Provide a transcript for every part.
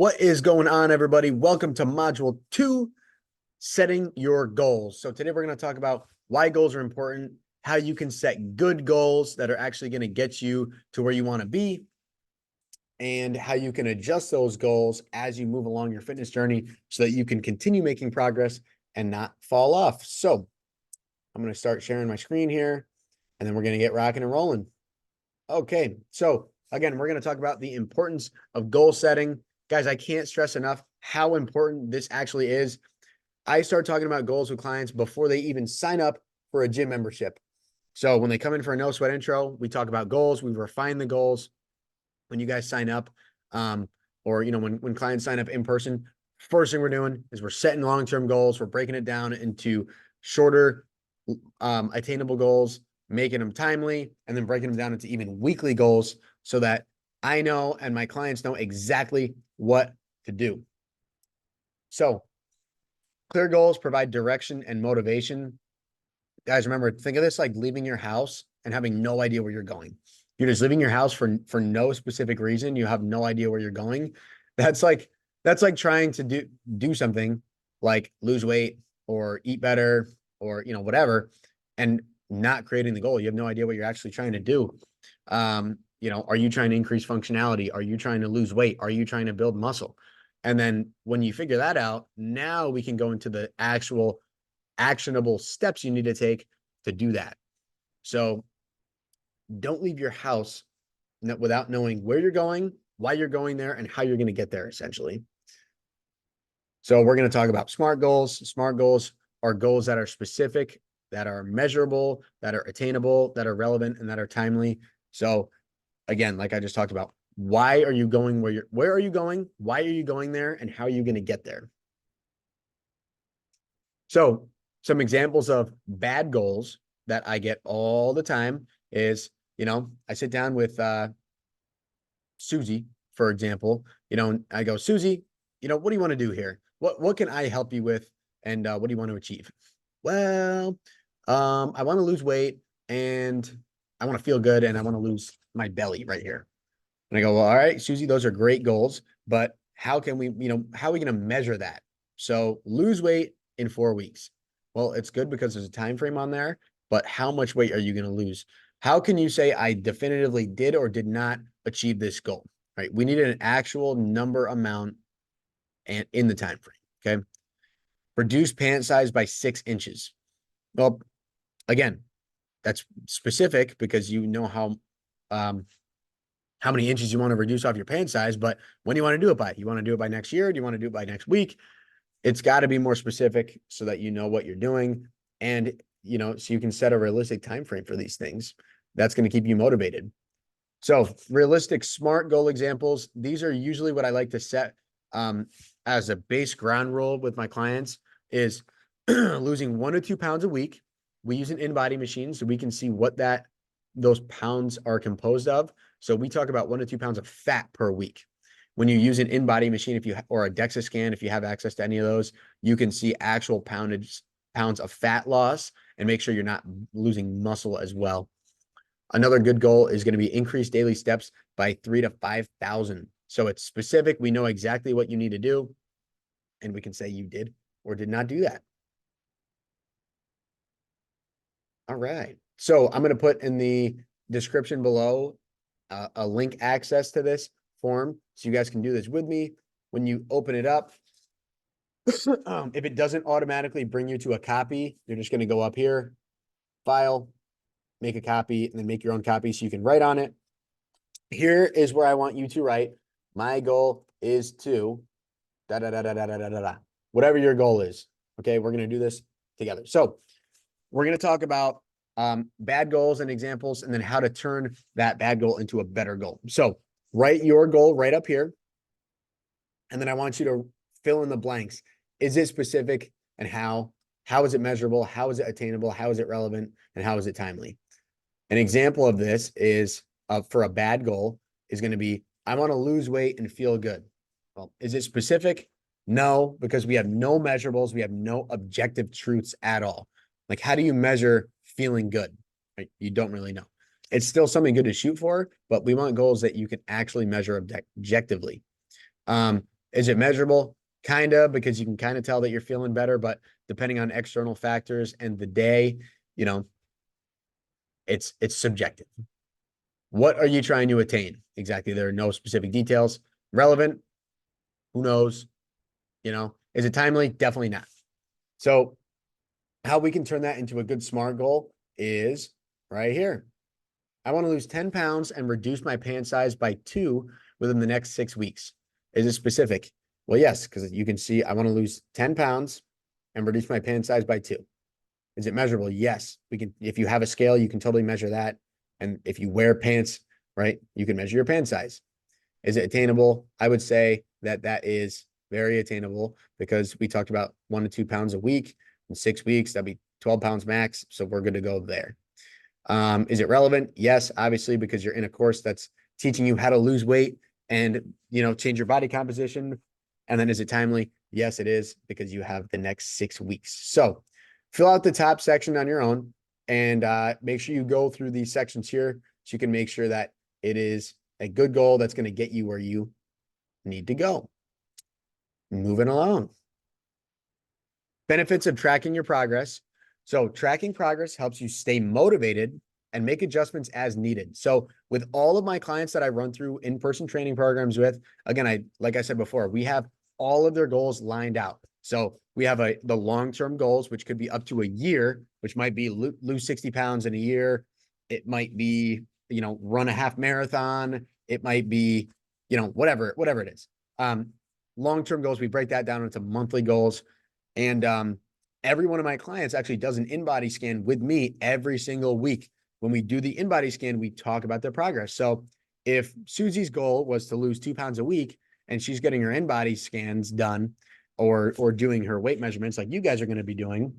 What is going on, everybody? Welcome to Module 2, Setting Your Goals. So today we're going to talk about why goals are important, how you can set good goals that are actually going to get you to where you want to be, and how you can adjust those goals as you move along your fitness journey so that you can continue making progress and not fall off. So I'm going to start sharing my screen here, and then we're going to get rocking and rolling. Okay, so again, we're going to talk about the importance of goal setting. Guys, I can't stress enough how important this actually is. I start talking about goals with clients before they even sign up for a gym membership. So when they come in for a no sweat intro, we talk about goals, we refine the goals. When you guys sign up, or when clients sign up in person, first thing we're doing is we're setting long-term goals. We're breaking it down into shorter, attainable goals, making them timely, and then breaking them down into even weekly goals so that I know and my clients know exactly what to do. So clear goals provide direction and motivation. Guys, remember, think of this like leaving your house and having no idea where you're going. You're just leaving your house for no specific reason. You have no idea where you're going. That's like trying to do something like lose weight or eat better or whatever, and not creating the goal. You have no idea what you're actually trying to do. Are you trying to increase functionality? Are you trying to lose weight? Are you trying to build muscle? And then when you figure that out, now we can go into the actual actionable steps you need to take to do that. So don't leave your house without knowing where you're going, why you're going there, and how you're going to get there, essentially. So we're going to talk about SMART goals. SMART goals are goals that are specific, that are measurable, that are attainable, that are relevant, and that are timely. So again, like I just talked about, why are you going where are you going? Why are you going there? And how are you going to get there? So some examples of bad goals that I get all the time is, I sit down with Susie, for example, I go, Susie, what do you want to do here? What can I help you with? And what do you want to achieve? Well, I want to lose weight and I want to feel good and I want to lose my belly right here. And I go, well, all right, Susie, those are great goals, but how can we, how are we going to measure that? So lose weight in 4 weeks. Well, it's good because there's a time frame on there, but how much weight are you going to lose? How can you say I definitively did or did not achieve this goal? Right? We need an actual number amount and in the time frame. Okay. Reduce pant size by 6 inches. Well, again, that's specific because you know how many inches you want to reduce off your pant size, but when do you want to do it by? You want to do it by next year? Do you want to do it by next week? It's got to be more specific so that you know what you're doing. And, so you can set a realistic time frame for these things. That's going to keep you motivated. So realistic SMART goal examples. These are usually what I like to set as a base ground rule with my clients is losing 1 to 2 pounds a week. We use an in-body machine so we can see what those pounds are composed of. So we talk about 1 to 2 pounds of fat per week. When you use an in-body machine, or a DEXA scan, if you have access to any of those, you can see actual pounds of fat loss and make sure you're not losing muscle as well. Another good goal is going to be increase daily steps by 3,000 to 5,000. So it's specific. We know exactly what you need to do, and we can say you did or did not do that. All right. So I'm going to put in the description below a link access to this form so you guys can do this with me. When you open it up, if it doesn't automatically bring you to a copy, you're just going to go up here, file, make a copy, and then make your own copy so you can write on it. Here is where I want you to write. My goal is to whatever your goal is. Okay, we're going to do this together. So we're going to talk about bad goals and examples, and then how to turn that bad goal into a better goal. So write your goal right up here. And then I want you to fill in the blanks. Is it specific, and how? How is it measurable? How is it attainable? How is it relevant? And how is it timely? An example of this is for a bad goal is going to be, I want to lose weight and feel good. Well, is it specific? No, because we have no measurables. We have no objective truths at all. Like, how do you measure feeling good? Right? You don't really know. It's still something good to shoot for, but we want goals that you can actually measure objectively. Is it measurable? Kind of, because you can kind of tell that you're feeling better, but depending on external factors and the day, you know, it's subjective. What are you trying to attain? Exactly. There are no specific details. Relevant? Who knows? You know, is it timely? Definitely not. So how we can turn that into a good SMART goal is right here. I want to lose 10 pounds and reduce my pant size by 2 within the next 6 weeks. Is it specific? Well, yes, because you can see I want to lose 10 pounds and reduce my pant size by 2. Is it measurable? Yes. We can, if you have a scale, you can totally measure that. And if you wear pants, right, you can measure your pant size. Is it attainable? I would say that that is very attainable because we talked about 1 to 2 pounds a week. In 6 weeks, that'd be 12 pounds max. So we're good to go there. Is it relevant? Yes, obviously, because you're in a course that's teaching you how to lose weight and, you know, change your body composition. And then is it timely? Yes, it is, because you have the next 6 weeks. So fill out the top section on your own and make sure you go through these sections here so you can make sure that it is a good goal that's going to get you where you need to go. Moving along. Benefits of tracking your progress. So tracking progress helps you stay motivated and make adjustments as needed. So with all of my clients that I run through in-person training programs with, again, like I said before, we have all of their goals lined out. So we have the long-term goals, which could be up to a year, which might be lose 60 pounds in a year. It might be, you know, run a half marathon. It might be, you know, whatever it is. Long-term goals, we break that down into monthly goals. And every one of my clients actually does an in-body scan with me every single week. When we do the in-body scan, we talk about their progress. So if Susie's goal was to lose 2 pounds a week and she's getting her in-body scans done or doing her weight measurements like you guys are going to be doing,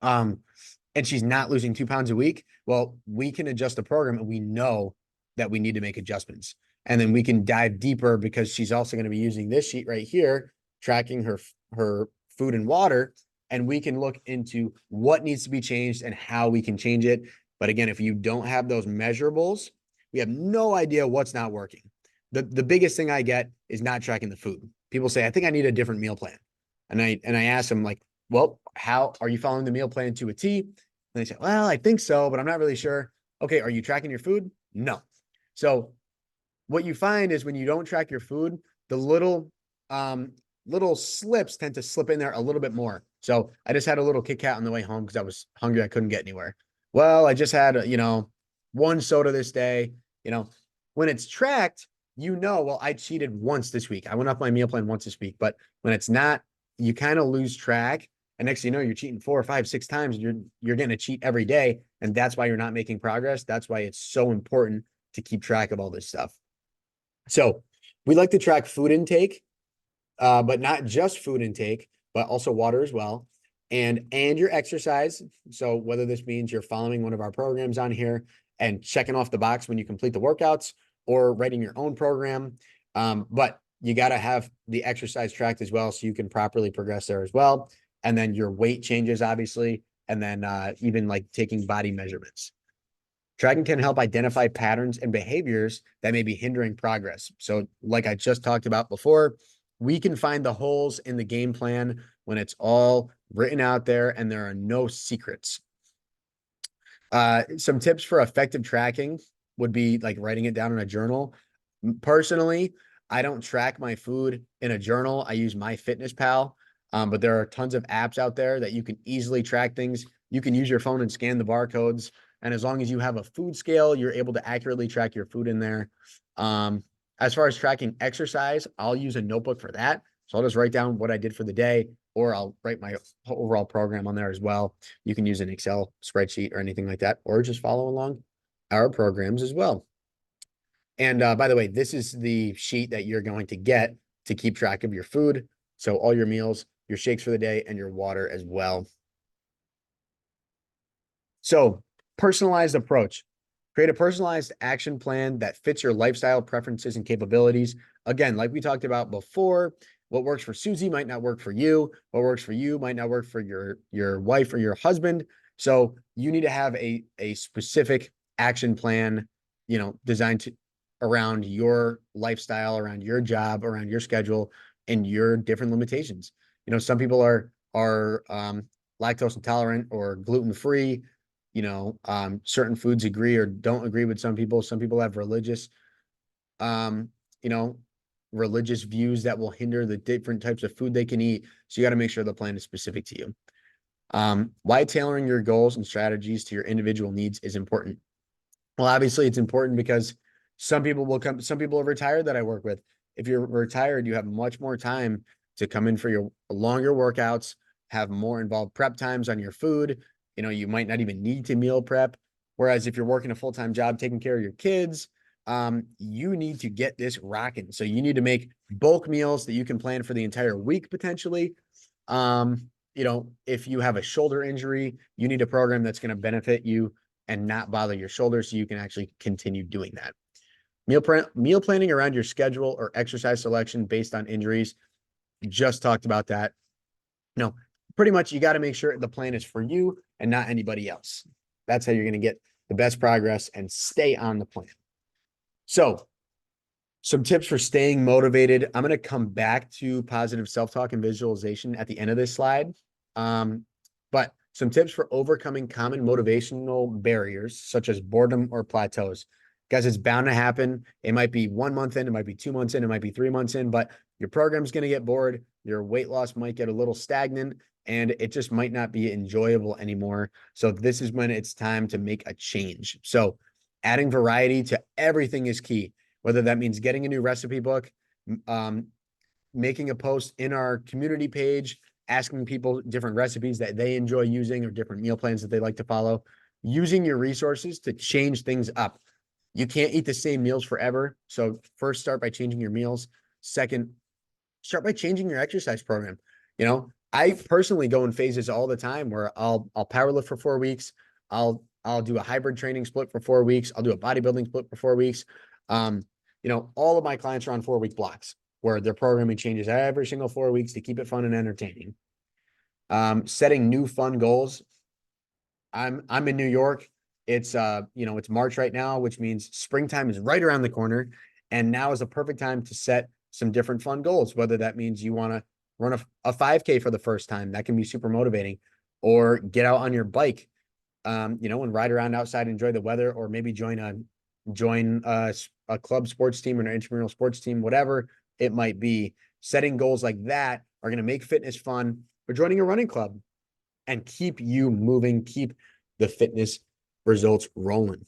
and she's not losing 2 pounds a week, well, we can adjust the program and we know that we need to make adjustments. And then we can dive deeper because she's also going to be using this sheet right here, tracking her food and water, and we can look into what needs to be changed and how we can change it. But again, if you don't have those measurables, we have no idea what's not working. The biggest thing I get is not tracking the food. People say, I think I need a different meal plan. And I ask them, like, well, how are you following the meal plan to a T? And they say, well, I think so, but I'm not really sure. Okay, are you tracking your food? No. So what you find is when you don't track your food, the little slips tend to slip in there a little bit more. So I just had a little Kit Kat on the way home because I was hungry. I couldn't get anywhere. Well, I just had, you know, 1 soda this day. You know, when it's tracked, you know, well, I cheated once this week. I went off my meal plan once this week. But when it's not, you kind of lose track. And next thing you know, you're cheating 4 or 5, 6 times. You're going to cheat every day. And that's why you're not making progress. That's why it's so important to keep track of all this stuff. So we like to track food intake, but not just food intake, but also water as well. And your exercise. So whether this means you're following one of our programs on here and checking off the box when you complete the workouts or writing your own program. But you got to have the exercise tracked as well so you can properly progress there as well. And then your weight changes, obviously. And then even like taking body measurements. Tracking can help identify patterns and behaviors that may be hindering progress. So like I just talked about before, we can find the holes in the game plan when it's all written out there and there are no secrets. Some tips for effective tracking would be like writing it down in a journal. Personally, I don't track my food in a journal. I use MyFitnessPal, but there are tons of apps out there that you can easily track things. You can use your phone and scan the barcodes. And as long as you have a food scale, you're able to accurately track your food in there. As far as tracking exercise, I'll use a notebook for that. So I'll just write down what I did for the day, or I'll write my overall program on there as well. You can use an Excel spreadsheet or anything like that, or just follow along our programs as well. And by the way, this is the sheet that you're going to get to keep track of your food. So all your meals, your shakes for the day, and your water as well. So personalized approach. Create a personalized action plan that fits your lifestyle preferences and capabilities. Again, like we talked about before, what works for Susie might not work for you. What works for you might not work for your wife or your husband. So you need to have a specific action plan, you know, designed around your lifestyle, around your job, around your schedule, and your different limitations. You know, some people are lactose intolerant or gluten free. You know, certain foods agree or don't agree with some people. Some people have religious, um, you know, religious views that will hinder the different types of food they can eat. So you got to make sure the plan is specific to you. Why tailoring your goals and strategies to your individual needs is important. Well, obviously it's important because some people are retired that I work with. If you're retired, you have much more time to come in for your longer workouts, have more involved prep times on your food. You know, you might not even need to meal prep. Whereas if you're working a full-time job, taking care of your kids, you need to get this rocking. So you need to make bulk meals that you can plan for the entire week potentially. You know, if you have a shoulder injury, you need a program that's going to benefit you and not bother your shoulder so you can actually continue doing that. Meal planning around your schedule or exercise selection based on injuries. Just talked about that. No, pretty much you got to make sure the plan is for you and not anybody else. That's how you're going to get the best progress and stay on the plan. So, some tips for staying motivated. I'm going to come back to positive self-talk and visualization at the end of this slide. But some tips for overcoming common motivational barriers, such as boredom or plateaus. Guys, it's bound to happen. It might be 1 month in, it might be 2 months in, it might be 3 months in, but your program's going to get bored. Your weight loss might get a little stagnant, and it just might not be enjoyable anymore. So this is when it's time to make a change. So adding variety to everything is key, whether that means getting a new recipe book, making a post in our community page, asking people different recipes that they enjoy using or different meal plans that they like to follow, using your resources to change things up. You can't eat the same meals forever. So first, start by changing your meals. Second, start by changing your exercise program. You know, I personally go in phases all the time where I'll power lift for 4 weeks. I'll do a hybrid training split for 4 weeks. I'll do a bodybuilding split for 4 weeks. You know, all of my clients are on 4-week blocks where their programming changes every single 4 weeks to keep it fun and entertaining. Setting new fun goals. I'm in New York. It's you know, it's March right now, which means springtime is right around the corner. And now is a perfect time to set some different fun goals, whether that means you want to run a 5K for the first time. That can be super motivating. Or get out on your bike, you know, and ride around outside, enjoy the weather, or maybe join a club sports team or an intramural sports team, whatever it might be. Setting goals like that are going to make fitness fun, or joining a running club and keep you moving, keep the fitness results rolling.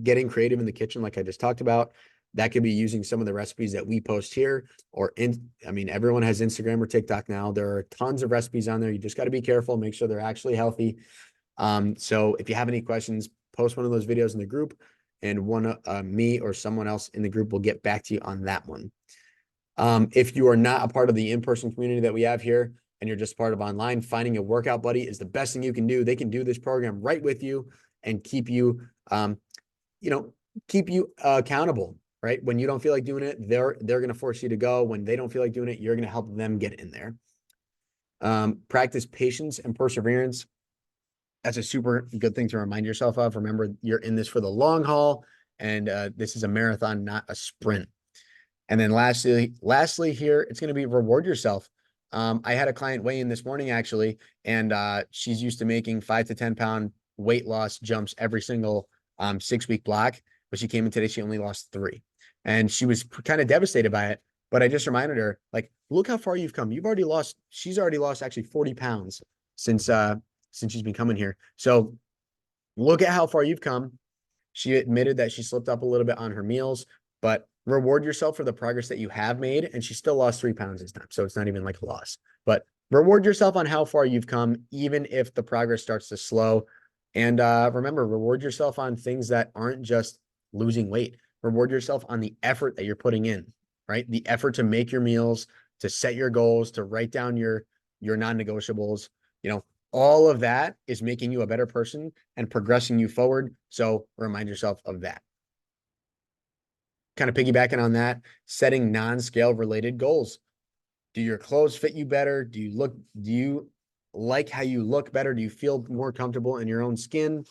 Getting creative in the kitchen, like I just talked about, that could be using some of the recipes that we post here, or I mean, everyone has Instagram or TikTok now. There are tons of recipes on there. You just got to be careful, make sure they're actually healthy. So if you have any questions, post one of those videos in the group, and me or someone else in the group will get back to you on that one. If you are not a part of the in-person community that we have here, and you're just part of online, finding a workout buddy is the best thing you can do. They can do this program right with you and keep you, you know, keep you accountable, right? When you don't feel like doing it, they're going to force you to go. When they don't feel like doing it, you're going to help them get in there. Practice patience and perseverance. That's a super good thing to remind yourself of. Remember, you're in this for the long haul, and this is a marathon, not a sprint. And then lastly here, it's going to be reward yourself. I had a client weigh in this morning, actually, and she's used to making 5 to 10 pound weight loss jumps every single 6-week block. But she came in today, she only lost 3. And she was kind of devastated by it. But I just reminded her, like, look how far you've come. She's already lost actually 40 pounds since she's been coming here. So look at how far you've come. She admitted that she slipped up a little bit on her meals, but reward yourself for the progress that you have made. And she still lost 3 pounds this time. So it's not even like a loss, but reward yourself on how far you've come, even if the progress starts to slow. And remember, reward yourself on things that aren't just losing weight. Reward yourself on the effort that you're putting in, right? The effort to make your meals, to set your goals, to write down your non-negotiables. You know, all of that is making you a better person and progressing you forward. So remind yourself of that. Kind of piggybacking on that, setting non-scale related goals. Do your clothes fit you better? Do you like how you look better? Do you feel more comfortable in your own skin?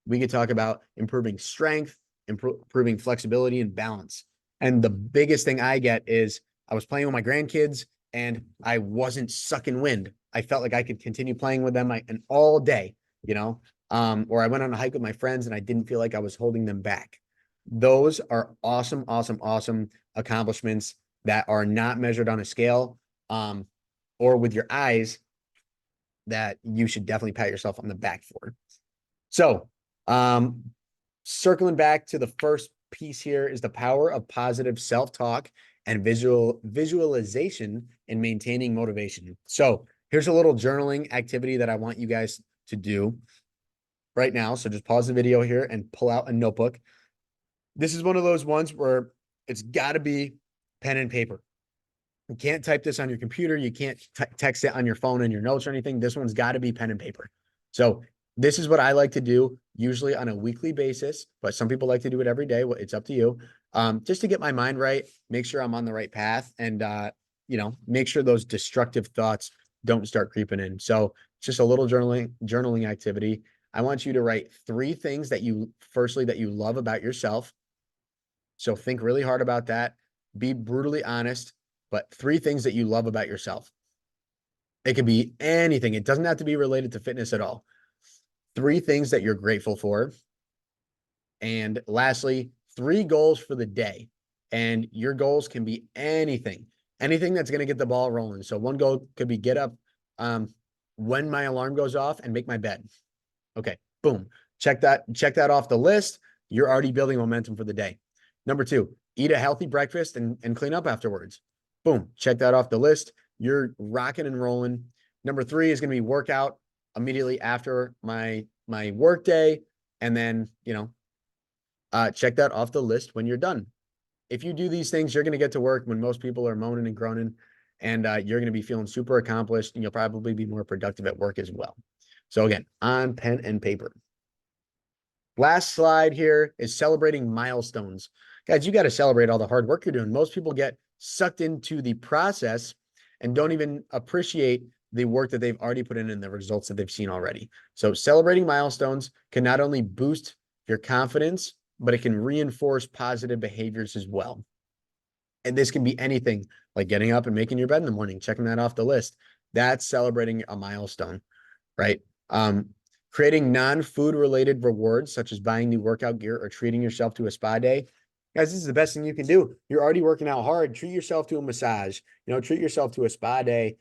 We could talk about improving strength, improving flexibility and balance. And the biggest thing I get is I was playing with my grandkids and I wasn't sucking wind. I felt like I could continue playing with them and all day, you know, or I went on a hike with my friends and I didn't feel like I was holding them back. Those are awesome, awesome, awesome accomplishments that are not measured on a scale, or with your eyes, that you should definitely pat yourself on the back for. So, circling back to the first piece here is the power of positive self-talk and visualization in maintaining motivation. So here's a little journaling activity that I want you guys to do right now. So just pause the video here and pull out a notebook. This is one of those ones where it's got to be pen and paper. You can't type this on your computer. You can't text it on your phone and your notes or anything. This one's got to be pen and paper. So this is what I like to do, usually on a weekly basis, but some people like to do it every day. It's up to you. Just to get my mind right, make sure I'm on the right path, and make sure those destructive thoughts don't start creeping in. So it's just a little journaling activity. I want you to write 3 things that you love about yourself. So think really hard about that. Be brutally honest, but 3 things that you love about yourself. It can be anything. It doesn't have to be related to fitness at all. 3 things that you're grateful for. And lastly, 3 goals for the day. And your goals can be anything that's going to get the ball rolling. So one goal could be get up when my alarm goes off and make my bed. Okay, boom. Check that off the list. You're already building momentum for the day. Number 2, eat a healthy breakfast and clean up afterwards. Boom, check that off the list. You're rocking and rolling. Number 3 is going to be workout immediately after my work day. And then, check that off the list when you're done. If you do these things, you're going to get to work when most people are moaning and groaning, and you're going to be feeling super accomplished, and you'll probably be more productive at work as well. So again, on pen and paper. Last slide here is celebrating milestones. Guys, you got to celebrate all the hard work you're doing. Most people get sucked into the process and don't even appreciate the work that they've already put in and the results that they've seen already. So celebrating milestones can not only boost your confidence, but it can reinforce positive behaviors as well. And this can be anything like getting up and making your bed in the morning, checking that off the list. That's celebrating a milestone, right? Creating non-food related rewards, such as buying new workout gear or treating yourself to a spa day. Guys, this is the best thing you can do. You're already working out hard. Treat yourself to a massage, treat yourself to a spa day,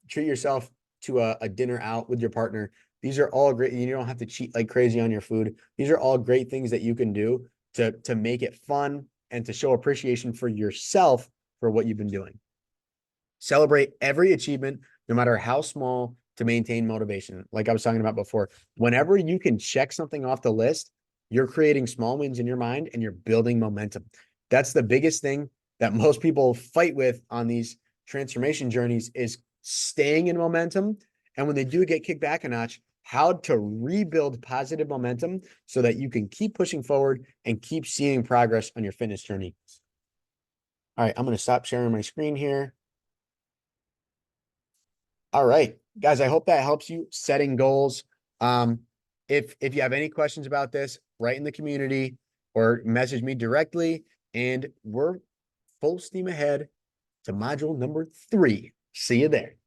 treat yourself to a dinner out with your partner. These are all great. You don't have to cheat like crazy on your food. These are all great things that you can do to make it fun and to show appreciation for yourself for what you've been doing. Celebrate every achievement, no matter how small, to maintain motivation. Like I was talking about before, whenever you can check something off the list, you're creating small wins in your mind and you're building momentum. That's the biggest thing that most people fight with on these transformation journeys, is staying in momentum. And when they do get kicked back a notch, how to rebuild positive momentum so that you can keep pushing forward and keep seeing progress on your fitness journey. All right, I'm going to stop sharing my screen here. All right, guys, I hope that helps you setting goals. If you have any questions about this, write in the community or message me directly, and we're full steam ahead to module number 3. See you there.